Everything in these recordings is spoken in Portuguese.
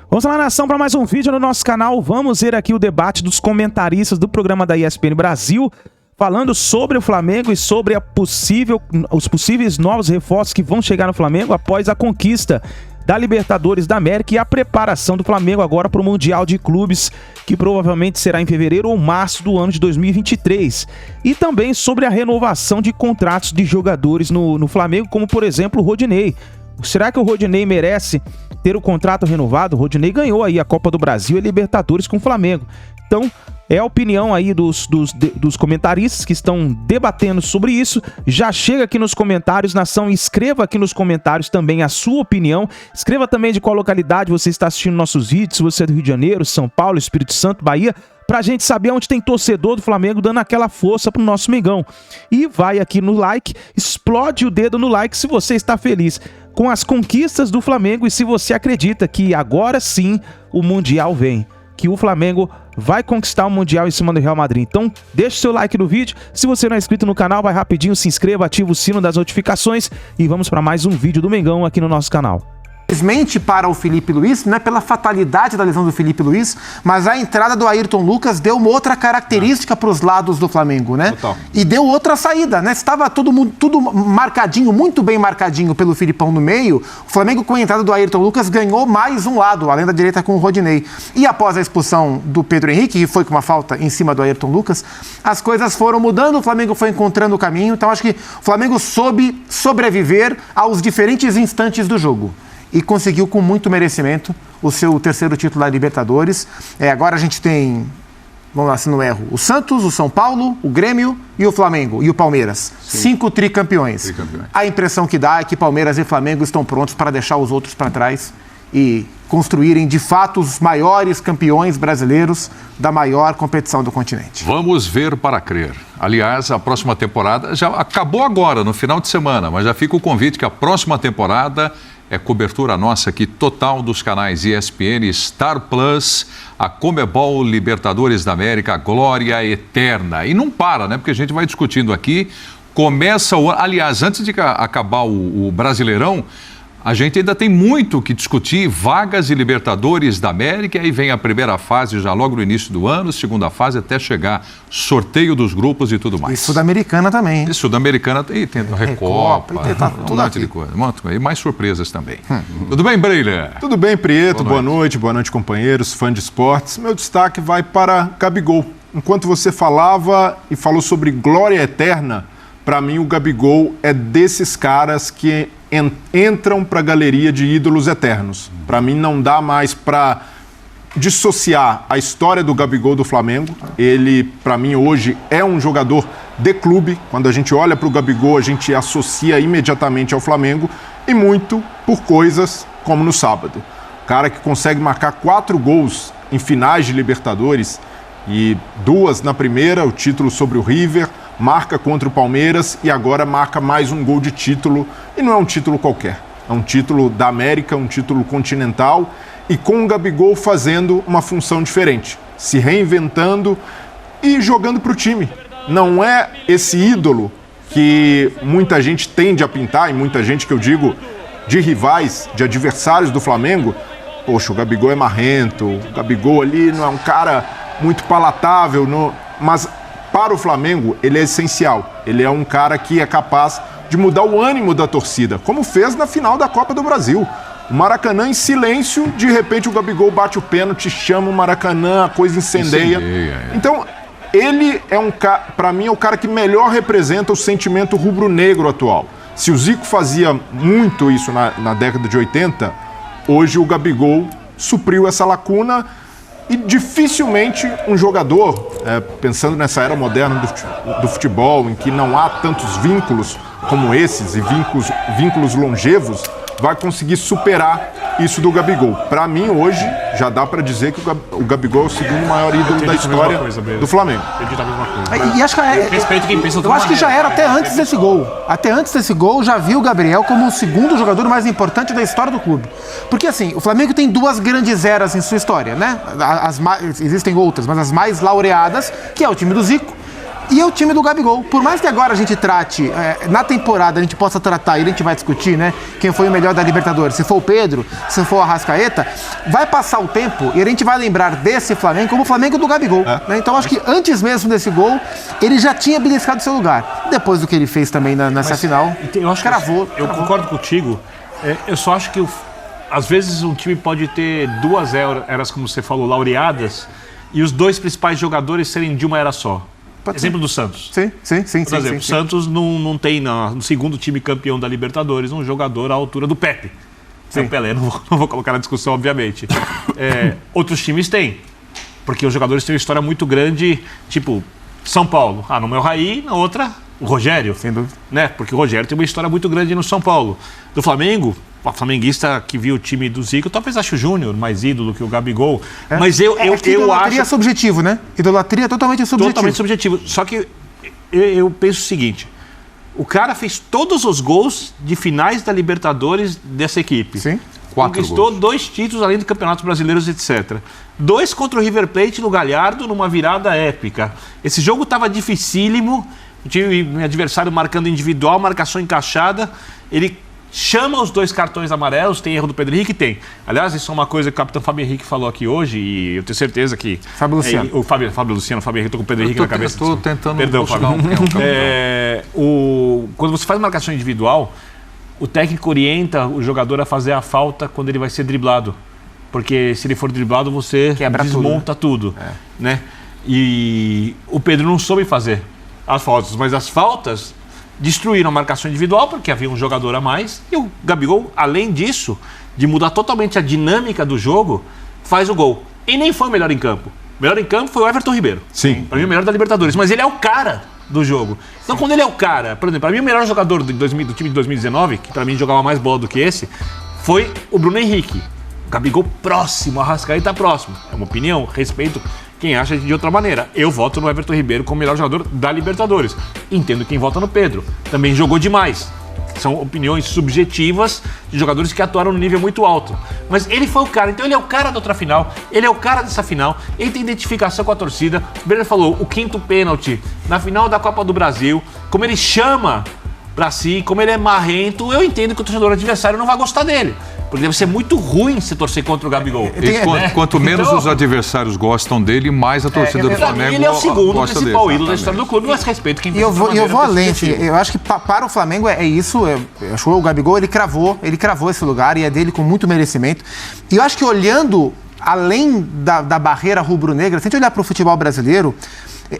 Vamos lá, nação, para mais um vídeo no nosso canal. Vamos ver aqui o debate dos comentaristas do programa da ESPN Brasil, falando sobre o Flamengo e sobre os possíveis novos reforços que vão chegar no Flamengo após a conquista da Libertadores da América e a preparação do Flamengo agora para o Mundial de Clubes, que provavelmente será em fevereiro ou março do ano de 2023. E também sobre a renovação de contratos de jogadores no Flamengo, como por exemplo o Rodinei. Será que o Rodinei merece ter o contrato renovado? O Rodinei ganhou aí a Copa do Brasil e a Libertadores com o Flamengo. Então, é a opinião aí dos comentaristas que estão debatendo sobre isso. Já chega aqui nos comentários, nação, escreva aqui nos comentários também a sua opinião. Escreva também de qual localidade você está assistindo nossos vídeos, se você é do Rio de Janeiro, São Paulo, Espírito Santo, Bahia, pra gente saber onde tem torcedor do Flamengo dando aquela força pro nosso Mengão. E vai aqui no like, explode o dedo no like se você está feliz com as conquistas do Flamengo e se você acredita que agora sim o Mundial vem, que o Flamengo vai conquistar o Mundial em cima do Real Madrid. Então, deixa o seu like no vídeo. Se você não é inscrito no canal, vai rapidinho, se inscreva, ativa o sino das notificações e vamos para mais um vídeo do Mengão aqui no nosso canal. Infelizmente para o Felipe Luiz, não é pela fatalidade da lesão do Felipe Luiz, mas a entrada do Ayrton Lucas deu uma outra característica para os lados do Flamengo, né? Total. E deu outra saída, né? Estava todo mundo, tudo marcadinho, muito bem marcadinho pelo Filipão no meio. O Flamengo, com a entrada do Ayrton Lucas, ganhou mais um lado, além da direita com o Rodinei. E após a expulsão do Pedro Henrique, que foi com uma falta em cima do Ayrton Lucas, as coisas foram mudando, o Flamengo foi encontrando o caminho. Então acho que o Flamengo soube sobreviver aos diferentes instantes do jogo. E conseguiu com muito merecimento o seu terceiro título da Libertadores. Agora a gente tem, vamos lá se não erro, o Santos, o São Paulo, o Grêmio e o Flamengo e o Palmeiras. Sim. 5 tricampeões. A impressão que dá é que Palmeiras e Flamengo estão prontos para deixar os outros para trás e construírem de fato os maiores campeões brasileiros da maior competição do continente. Vamos ver para crer. Aliás, a próxima temporada já acabou agora, no final de semana, mas já fica o convite que a próxima temporada é cobertura nossa aqui total dos canais ESPN, Star Plus, a Comebol Libertadores da América, Glória Eterna. E não para, né? Porque a gente vai discutindo aqui, começa o ano... Aliás, antes de acabar o Brasileirão, a gente ainda tem muito que discutir, vagas de Libertadores da América, aí vem a primeira fase já logo no início do ano, segunda fase até chegar sorteio dos grupos e tudo mais. E Sul-Americana também. E Sul-Americana e tem Recopa, tudo monte de coisa. E mais surpresas também. Tudo bem, Breila? Tudo bem, Prieto. Boa noite, companheiros, fã de esportes. Meu destaque vai para Gabigol. Enquanto você falava e falou sobre glória eterna, para mim o Gabigol é desses caras que entram para a galeria de ídolos eternos. Para mim não dá mais para dissociar a história do Gabigol do Flamengo. Ele, para mim, hoje é um jogador de clube. Quando a gente olha para o Gabigol, a gente associa imediatamente ao Flamengo e muito por coisas como no sábado. O cara que consegue marcar 4 gols em finais de Libertadores e 2 na primeira, o título sobre o River, marca contra o Palmeiras e agora marca mais um gol de título. E não é um título qualquer, é um título da América, um título continental e com o Gabigol fazendo uma função diferente, se reinventando e jogando para o time. Não é esse ídolo que muita gente tende a pintar, e muita gente que eu digo de rivais, de adversários do Flamengo. Poxa, o Gabigol é marrento, o Gabigol ali não é um cara muito palatável, mas para o Flamengo, ele é essencial. Ele é um cara que é capaz de mudar o ânimo da torcida, como fez na final da Copa do Brasil. O Maracanã em silêncio, de repente o Gabigol bate o pênalti, chama o Maracanã, a coisa incendeia. Então, ele é para mim, é o cara que melhor representa o sentimento rubro-negro atual. Se o Zico fazia muito isso na década de 80, hoje o Gabigol supriu essa lacuna. E dificilmente um jogador, pensando nessa era moderna do futebol, em que não há tantos vínculos como esses e vínculos longevos, vai conseguir superar isso do Gabigol. Para mim, hoje, já dá para dizer que o Gabigol é o segundo maior ídolo da história do Flamengo. E acho que, eu acho que já era até antes desse gol. Até antes desse gol, já vi o Gabriel como o segundo jogador mais importante da história do clube. Porque, assim, o Flamengo tem 2 grandes eras em sua história, né? Existem outras, mas as mais laureadas, que é o time do Zico E é o time do Gabigol. Por mais que agora a gente trate, na temporada a gente possa tratar, e a gente vai discutir, né, quem foi o melhor da Libertadores, se for o Pedro, se for o Arrascaeta, vai passar o tempo e a gente vai lembrar desse Flamengo como o Flamengo do Gabigol. Né? Então acho que antes mesmo desse gol, ele já tinha beliscado seu lugar. Depois do que ele fez também nessa final, eu acho cravou. Eu concordo contigo. Eu só acho que às vezes um time pode ter 2 eras, como você falou, laureadas, e os 2 principais jogadores serem de uma era só. Exemplo do Santos. Sim. Por exemplo, o Santos não tem no segundo time campeão da Libertadores um jogador à altura do Pepe. Sem o Pelé, não vou colocar na discussão, obviamente. Outros times têm, porque os jogadores têm uma história muito grande, tipo São Paulo. No meu Raí, na outra, o Rogério. Sem dúvida. Né? Porque o Rogério tem uma história muito grande no São Paulo. Do Flamengo, o flamenguista que viu o time do Zico, talvez ache o Júnior mais ídolo que o Gabigol. Mas eu idolatria acho... é subjetivo, né? Idolatria é totalmente subjetivo. Totalmente subjetivo. Só que eu penso o seguinte: o cara fez todos os gols de finais da Libertadores dessa equipe. Sim. 4 Conquistou gols. 2 títulos além de campeonatos brasileiros, etc. 2 contra o River Plate no Galhardo, numa virada épica. Esse jogo estava dificílimo. O time adversário marcando individual, marcação encaixada. Ele chama os 2 cartões amarelos, tem erro do Pedro Henrique? Tem. Aliás, isso é uma coisa que o capitão Fábio Henrique falou aqui hoje, e eu tenho certeza que... Fábio Luciano. O Fábio Luciano, Fábio Henrique, estou com o Pedro Henrique na cabeça. Estou tentando... Perdão, Fábio. Quando você faz marcação individual, o técnico orienta o jogador a fazer a falta quando ele vai ser driblado. Porque se ele for driblado, você quebra desmonta tudo. Né? E o Pedro não soube fazer as faltas, mas as faltas destruíram a marcação individual porque havia um jogador a mais, e o Gabigol, além disso, de mudar totalmente a dinâmica do jogo, faz o gol. E nem foi o melhor em campo. O melhor em campo foi o Everton Ribeiro. Sim. Para mim, o melhor da Libertadores. Mas ele é o cara do jogo. Então, quando ele é o cara... Por exemplo, para mim, o melhor jogador do time de 2019, que para mim jogava mais bola do que esse, foi o Bruno Henrique. O Gabigol próximo, o Arrascaeta próximo. É uma opinião, respeito quem acha de outra maneira. Eu voto no Everton Ribeiro como o melhor jogador da Libertadores. Entendo quem vota no Pedro. Também jogou demais. São opiniões subjetivas de jogadores que atuaram no nível muito alto. Mas ele foi o cara. Então ele é o cara da outra final. Ele é o cara dessa final. Ele tem identificação com a torcida. O Brenner falou, o 5º pênalti na final da Copa do Brasil. Como ele chama pra si, como ele é marrento, eu entendo que o torcedor adversário não vai gostar dele. Porque deve ser muito ruim se torcer contra o Gabigol. Quanto menos os adversários gostam dele, mais a torcida do Flamengo ele é o segundo gosta principal dele. ídolo da história do clube, mas respeito quem E eu vou além, eu acho que para o Flamengo é isso, eu acho que o Gabigol ele cravou esse lugar e é dele com muito merecimento. E eu acho que olhando além da barreira rubro-negra, se a gente olhar para o futebol brasileiro,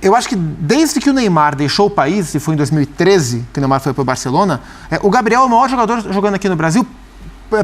eu acho que desde que o Neymar deixou o país, e foi em 2013 que o Neymar foi para o Barcelona, o Gabriel é o maior jogador jogando aqui no Brasil,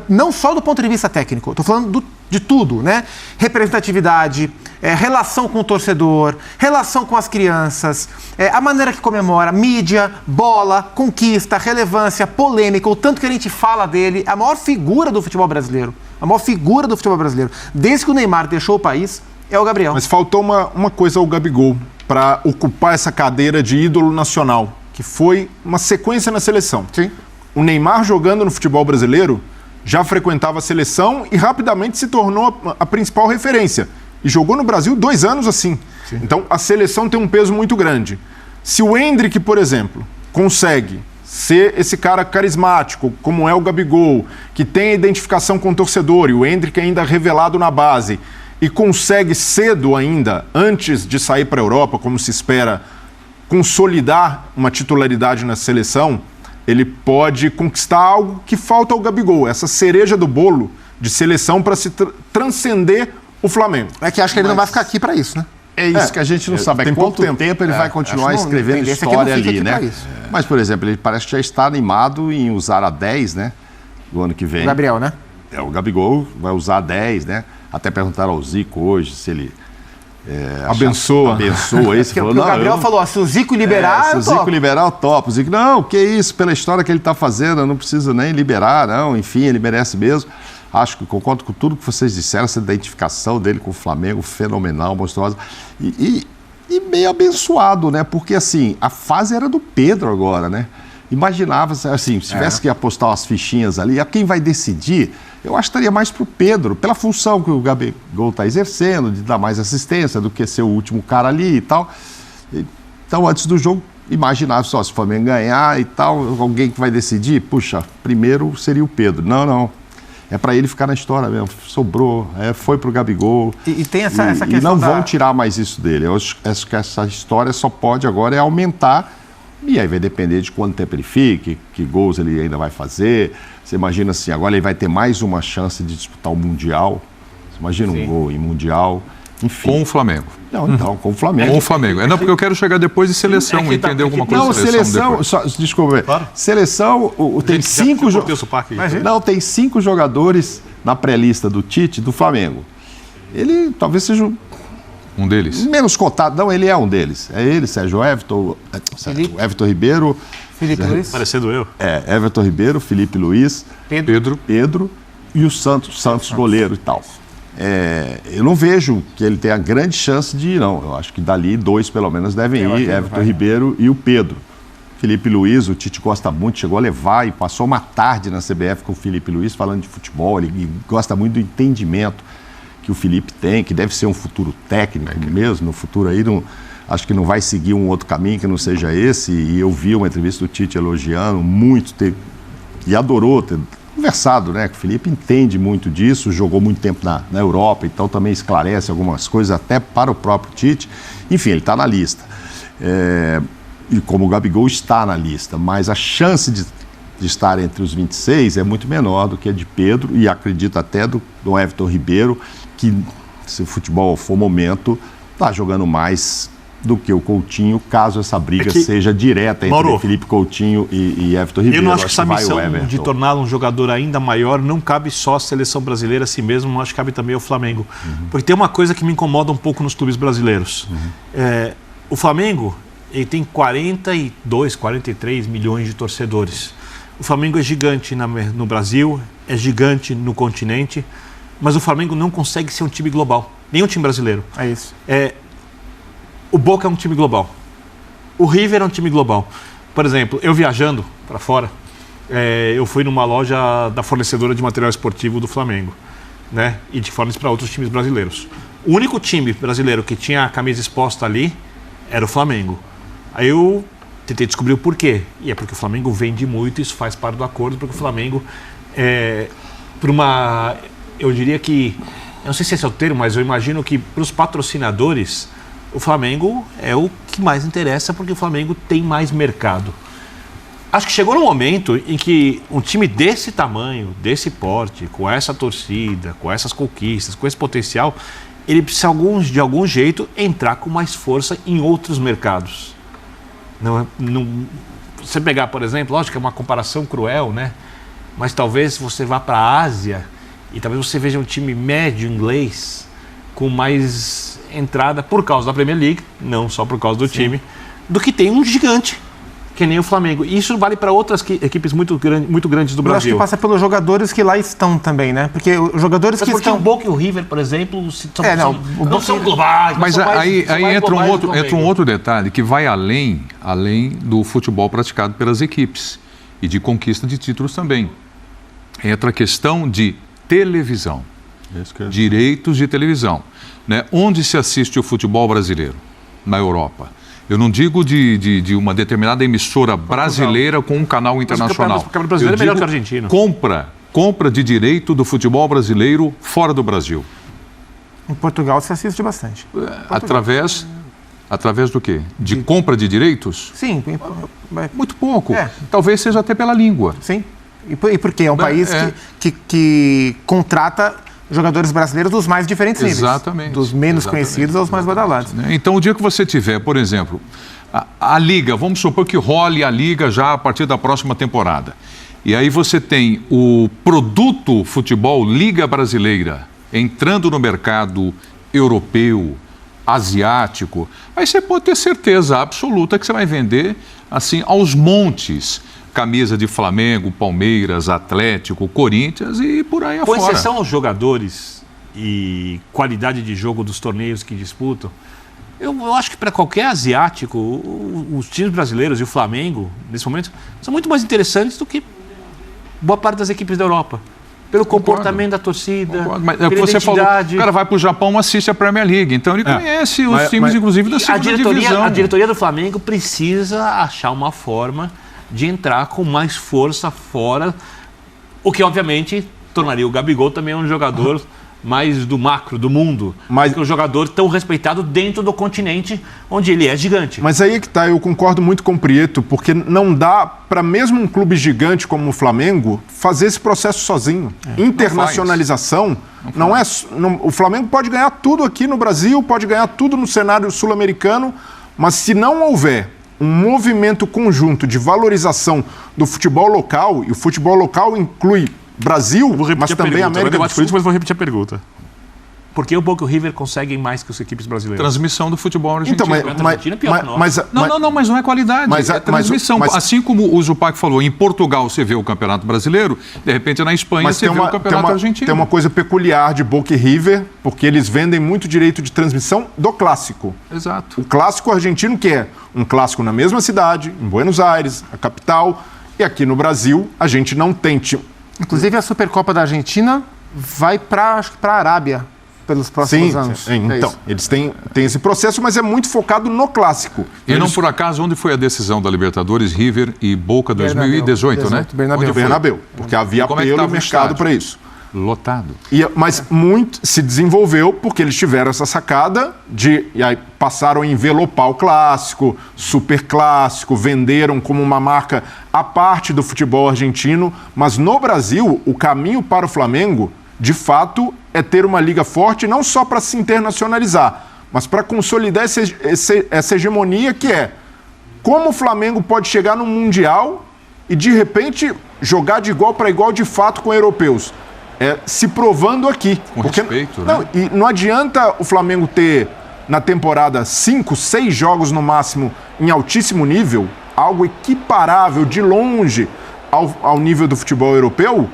não só do ponto de vista técnico, estou falando de tudo, né? Representatividade, relação com o torcedor, relação com as crianças, a maneira que comemora, mídia, bola, conquista, relevância, polêmica, o tanto que a gente fala dele, a maior figura do futebol brasileiro. A maior figura do futebol brasileiro. Desde que o Neymar deixou o país, é o Gabriel. Mas faltou uma coisa ao Gabigol para ocupar essa cadeira de ídolo nacional, que foi uma sequência na seleção. Sim. O Neymar jogando no futebol brasileiro já frequentava a seleção e rapidamente se tornou a principal referência. E jogou no Brasil 2 anos assim. Sim. Então, a seleção tem um peso muito grande. Se o Endrick, por exemplo, consegue ser esse cara carismático, como é o Gabigol, que tem a identificação com o torcedor, e o Endrick ainda revelado na base, e consegue cedo ainda, antes de sair para a Europa, como se espera, consolidar uma titularidade na seleção, ele pode conquistar algo que falta ao Gabigol, essa cereja do bolo de seleção para se transcender o Flamengo. É que acho que ele não vai ficar aqui para isso, né? É isso que a gente não sabe. Tem Quanto pouco tempo ele vai continuar acho que não, escrevendo esse aqui não história fica ali, aqui né? pra isso. Mas, por exemplo, ele parece que já está animado em usar a 10, né? Do ano que vem. O Gabriel, né? O Gabigol vai usar a 10, né? Até perguntaram ao Zico hoje se ele... Abençoa esse. Falou, o Gabriel falou, se o Zico liberar, se o Zico liberar, eu topo. O Zico, não, que isso, pela história que ele está fazendo, eu não preciso nem liberar, não, enfim, ele merece mesmo. Acho que concordo com tudo que vocês disseram, essa identificação dele com o Flamengo, fenomenal, monstruosa. E meio abençoado, né? Porque, assim, a fase era do Pedro agora, né? Imaginava, assim, se tivesse que apostar umas fichinhas ali, quem vai decidir, eu acho que estaria mais para o Pedro, pela função que o Gabigol está exercendo, de dar mais assistência do que ser o último cara ali e tal. Então, antes do jogo, imaginava só, se o Flamengo ganhar e tal, alguém que vai decidir, puxa, primeiro seria o Pedro. Não. É para ele ficar na história mesmo. Sobrou, foi pro Gabigol. E tem essa questão e não vão tirar mais isso dele. Eu acho que essa história só pode agora aumentar. E aí vai depender de quanto tempo ele fique, que gols ele ainda vai fazer. Você imagina assim, agora ele vai ter mais uma chance de disputar o Mundial. Você imagina um gol em Mundial. Enfim. Com o Flamengo. Não, então, com o Flamengo. Com o Flamengo. Não, porque eu quero chegar depois de seleção e entender alguma coisa de seleção. Desculpa, claro. Seleção, tem 5 jogadores. Não, tem 5 jogadores na pré-lista do Tite do Flamengo. Ele talvez seja um deles. Menos cotado. Não, ele é um deles. É ele, Sérgio Everton, Everton Ribeiro. Felipe Luiz. Parecendo eu. Everton Ribeiro, Felipe Luiz. Pedro e o Santos goleiro e tal. Eu não vejo que ele tenha grande chance de ir, não. Eu acho que dali 2 pelo menos devem ir, Everton Ribeiro e o Pedro. Felipe Luiz, o Tite gosta muito, chegou a levar e passou uma tarde na CBF com o Felipe Luiz falando de futebol. Ele gosta muito do entendimento que o Felipe tem, que deve ser um futuro técnico mesmo. No futuro aí, acho que não vai seguir um outro caminho que não seja esse. E eu vi uma entrevista do Tite elogiando muito e adorou ter conversado, né? Que o Felipe entende muito disso, jogou muito tempo na Europa, então também esclarece algumas coisas até para o próprio Tite. Enfim, ele está na lista. E como o Gabigol está na lista, mas a chance de estar entre os 26 é muito menor do que a de Pedro e acredito até do Everton Ribeiro, que, se o futebol for momento, está jogando mais do que o Coutinho, caso essa briga seja direta entre Felipe Coutinho e Everton Ribeiro. Eu não acho que essa missão de torná-lo um jogador ainda maior não cabe só à seleção brasileira, a si mesmo, mas acho que cabe também ao Flamengo. Porque tem uma coisa que me incomoda um pouco nos clubes brasileiros. O Flamengo ele tem 42, 43 milhões de torcedores. O Flamengo é gigante no Brasil, é gigante no continente, mas o Flamengo não consegue ser um time global, nem um time brasileiro. É isso. O Boca é um time global. O River é um time global. Por exemplo, eu viajando para fora, eu fui numa loja da fornecedora de material esportivo do Flamengo, né? E de fornece para outros times brasileiros. O único time brasileiro que tinha a camisa exposta ali era o Flamengo. Aí eu tentei descobrir o porquê. E é porque o Flamengo vende muito, isso faz parte do acordo, porque o Flamengo eu diria que, eu não sei se esse é o termo, mas eu imagino que para os patrocinadores, o Flamengo é o que mais interessa, porque o Flamengo tem mais mercado. Acho que chegou no momento em que um time desse tamanho, desse porte, com essa torcida, com essas conquistas, com esse potencial, ele precisa de algum jeito entrar com mais força em outros mercados. Você pegar, por exemplo, lógico que é uma comparação cruel, né? Mas talvez você vá para a Ásia e talvez você veja um time médio inglês com mais entrada por causa da Premier League, não só por causa do time, do que tem um gigante, que nem o Flamengo. E isso vale para outras equipes muito grandes do Brasil. Eu acho que passa pelos jogadores que lá estão também, né? Porque os jogadores estão... o Boca e o River, por exemplo, não são globais. Mas aí entra um outro detalhe que vai além do futebol praticado pelas equipes e de conquista de títulos também. Entra a questão de televisão, direitos de televisão. Né? Onde se assiste o futebol brasileiro? Na Europa. Eu não digo de uma determinada emissora brasileira com um canal internacional. O campeonato brasileiro é melhor que o argentino. Compra de direito do futebol brasileiro fora do Brasil. Em Portugal se assiste bastante. Através do quê? De compra de direitos? Sim. Muito pouco. Talvez seja até pela língua. Sim. E porque é um país que contrata jogadores brasileiros dos mais diferentes níveis. Exatamente. Dos menos conhecidos aos mais badalados. Então, o dia que você tiver, por exemplo, a Liga, vamos supor que role a Liga já a partir da próxima temporada. E aí você tem o produto futebol Liga Brasileira entrando no mercado europeu, asiático, aí você pode ter certeza absoluta que você vai vender assim aos montes. Camisa de Flamengo, Palmeiras, Atlético, Corinthians e por aí afora. Com exceção aos jogadores e qualidade de jogo dos torneios que disputam, eu acho que para qualquer asiático, os times brasileiros e o Flamengo, nesse momento, são muito mais interessantes do que boa parte das equipes da Europa. pelo comportamento da torcida, Mas pela você falou, identidade. o cara vai pro Japão, assiste a Premier League, então ele conhece os times, inclusive, da segunda divisão. A diretoria do Flamengo precisa achar uma forma de entrar com mais força fora, o que obviamente tornaria o Gabigol também um jogador mais do macro, do mundo, mas um jogador tão respeitado dentro do continente onde ele é gigante. Mas aí é que tá, eu concordo muito com o Prieto, porque não dá para mesmo um clube gigante como o Flamengo fazer esse processo sozinho. Internacionalização não é... o Flamengo pode ganhar tudo aqui no Brasil, pode ganhar tudo no cenário sul-americano, mas se não houver um movimento conjunto de valorização do futebol local, e o futebol local inclui Brasil, mas também América do Sul. Mas vou repetir a pergunta. Por que o Boca e o River conseguem mais que as equipes brasileiras? Transmissão do futebol argentino. Então, mas não é qualidade, é transmissão. Assim como o Zupac falou, em Portugal você vê o Campeonato Brasileiro, de repente na Espanha você vê o Campeonato Argentino. Tem uma coisa peculiar de Boca e River, porque eles vendem muito direito de transmissão do clássico. Exato. O clássico argentino, que é um clássico na mesma cidade, em Buenos Aires, a capital, e aqui no Brasil a gente não tem... Inclusive a Supercopa da Argentina vai para a Arábia pelos próximos anos. Então, eles têm esse processo, mas é muito focado no clássico. E não por acaso, onde foi a decisão da Libertadores, River e Boca 2018, né? Bernabéu, porque havia apelo no mercado para isso. Lotado. Mas muito se desenvolveu porque eles tiveram essa sacada e aí passaram a envelopar o clássico, super clássico, venderam como uma marca à parte do futebol argentino, mas no Brasil o caminho para o Flamengo, de fato, é ter uma liga forte não só para se internacionalizar, mas para consolidar essa hegemonia que é como o Flamengo pode chegar no Mundial e de repente jogar de igual para igual de fato com europeus. Se provando aqui. Com respeito, né? E não adianta o Flamengo ter, na temporada, 5, 6 jogos no máximo em altíssimo nível, algo equiparável de longe ao nível do futebol europeu,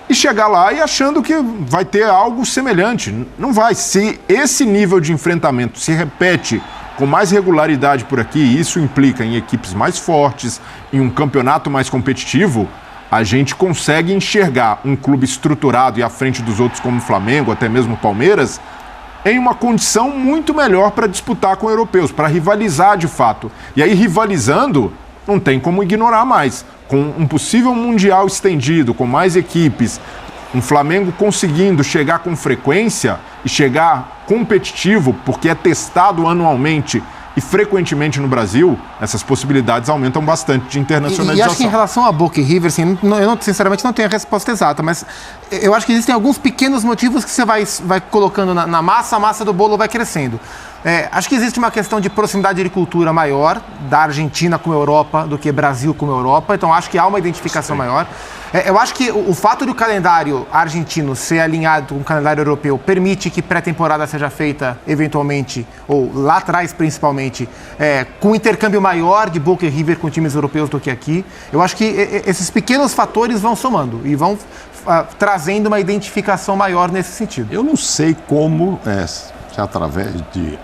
e chegar lá e achando que vai ter algo semelhante. Não vai. Se esse nível de enfrentamento se repete com mais regularidade por aqui, e isso implica em equipes mais fortes, em um campeonato mais competitivo, a gente consegue enxergar um clube estruturado e à frente dos outros como o Flamengo, até mesmo o Palmeiras, em uma condição muito melhor para disputar com europeus, para rivalizar de fato. E aí, rivalizando, não tem como ignorar mais. Com um possível mundial estendido, com mais equipes, um Flamengo conseguindo chegar com frequência e chegar competitivo, porque é testado anualmente e frequentemente no Brasil, essas possibilidades aumentam bastante de internacionalização. E acho que em relação a Boca e River, assim, eu sinceramente não tenho a resposta exata, mas eu acho que existem alguns pequenos motivos que você vai colocando na massa, a massa do bolo vai crescendo. Acho que existe uma questão de proximidade de cultura maior da Argentina com a Europa do que Brasil com a Europa, então acho que há uma identificação maior. Eu acho que o fato do calendário argentino ser alinhado com o calendário europeu permite que pré-temporada seja feita eventualmente, ou lá atrás principalmente, com um intercâmbio maior de Boca e River com times europeus do que aqui. Eu acho que esses pequenos fatores vão somando e vão trazendo uma identificação maior nesse sentido. Eu não sei como, se através de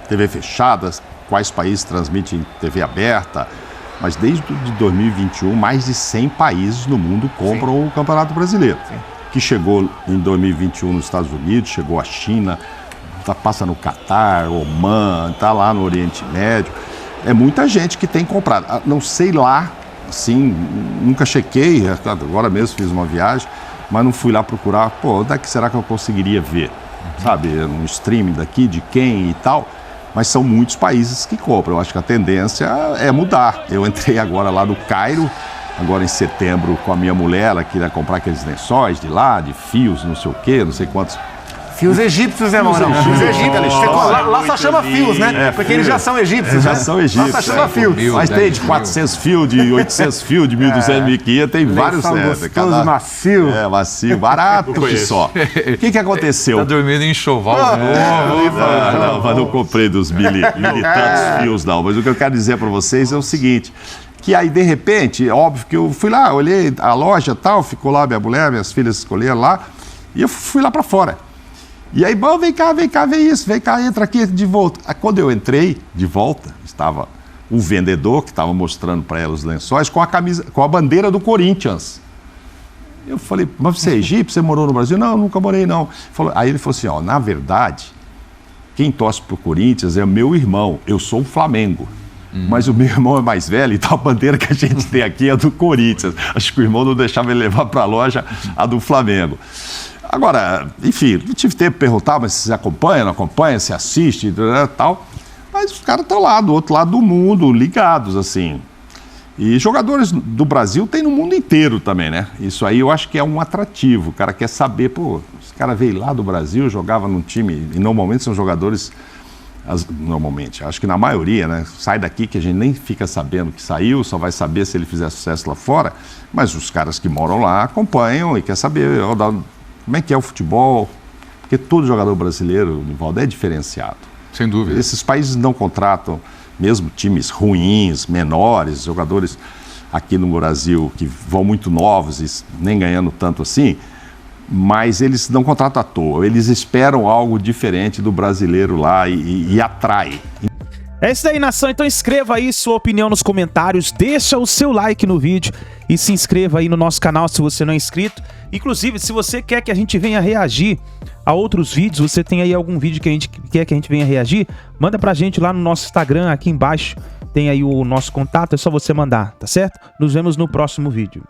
TV fechadas, quais países transmitem TV aberta, mas desde 2021, mais de 100 países no mundo compram o Campeonato Brasileiro. Sim. Que chegou em 2021 nos Estados Unidos, chegou à China, passa no Catar, Oman, está lá no Oriente Médio. É muita gente que tem comprado. Não sei lá, assim, nunca chequei, agora mesmo fiz uma viagem, mas não fui lá procurar, onde é que será que eu conseguiria ver? Sabe, um streaming daqui, de quem e tal. Mas são muitos países que compram. Eu acho que a tendência é mudar. Eu entrei agora lá no Cairo, agora em setembro, com a minha mulher. Ela queria comprar aqueles lençóis de lá, de fios, não sei o quê, não sei quantos. Fios egípcios, né, Maurão? Fios egípcios. Lá só chama fios, né? Porque eles já são egípcios. Já são egípcios. Lá só chama fios. Mas tem de 400 fios, de 800 fios, de 1.200, 1.500, tem vários. Gostoso, macio. Macio, barato que só. O que aconteceu? Tá dormindo em enxoval. Mas não comprei dos mil e tantos fios, não. Mas o que eu quero dizer para vocês é o seguinte, que aí, de repente, óbvio que eu fui lá, olhei a loja e tal, ficou lá minha mulher, minhas filhas escolheram lá, e eu fui lá para fora. E aí, bom, vem cá, vê isso, vem cá, entra aqui de volta. Quando eu entrei de volta, estava o vendedor que estava mostrando para ela os lençóis com a bandeira do Corinthians. Eu falei, mas você é egípcio? Você morou no Brasil? Não, nunca morei, não. Aí ele falou assim, ó, na verdade, quem torce pro Corinthians é o meu irmão, eu sou o Flamengo. Mas o meu irmão é mais velho, então a bandeira que a gente tem aqui é do Corinthians. Acho que o irmão não deixava ele levar para a loja a do Flamengo. Agora, enfim, não tive tempo de perguntar, mas se acompanha, não acompanha, se assiste, tal. Mas os caras estão lá, do outro lado do mundo, ligados, assim. E jogadores do Brasil tem no mundo inteiro também, né? Isso aí eu acho que é um atrativo. O cara quer saber, pô, os caras veio lá do Brasil, jogava num time, e normalmente são jogadores... Normalmente, acho que na maioria, né? Sai daqui que a gente nem fica sabendo que saiu, só vai saber se ele fizer sucesso lá fora, mas os caras que moram lá acompanham e quer saber como é que é o futebol, porque todo jogador brasileiro, Nivaldo, é diferenciado. Sem dúvida. Esses países não contratam mesmo times ruins, menores, jogadores aqui no Brasil que vão muito novos e nem ganhando tanto assim, mas eles não contratam à toa, eles esperam algo diferente do brasileiro lá e atrai. É isso aí, nação. Então escreva aí sua opinião nos comentários, deixa o seu like no vídeo e se inscreva aí no nosso canal se você não é inscrito. Inclusive, se você quer que a gente venha reagir a outros vídeos, você tem aí algum vídeo que a gente quer que a gente venha reagir, manda pra gente lá no nosso Instagram, aqui embaixo tem aí o nosso contato, é só você mandar, tá certo? Nos vemos no próximo vídeo.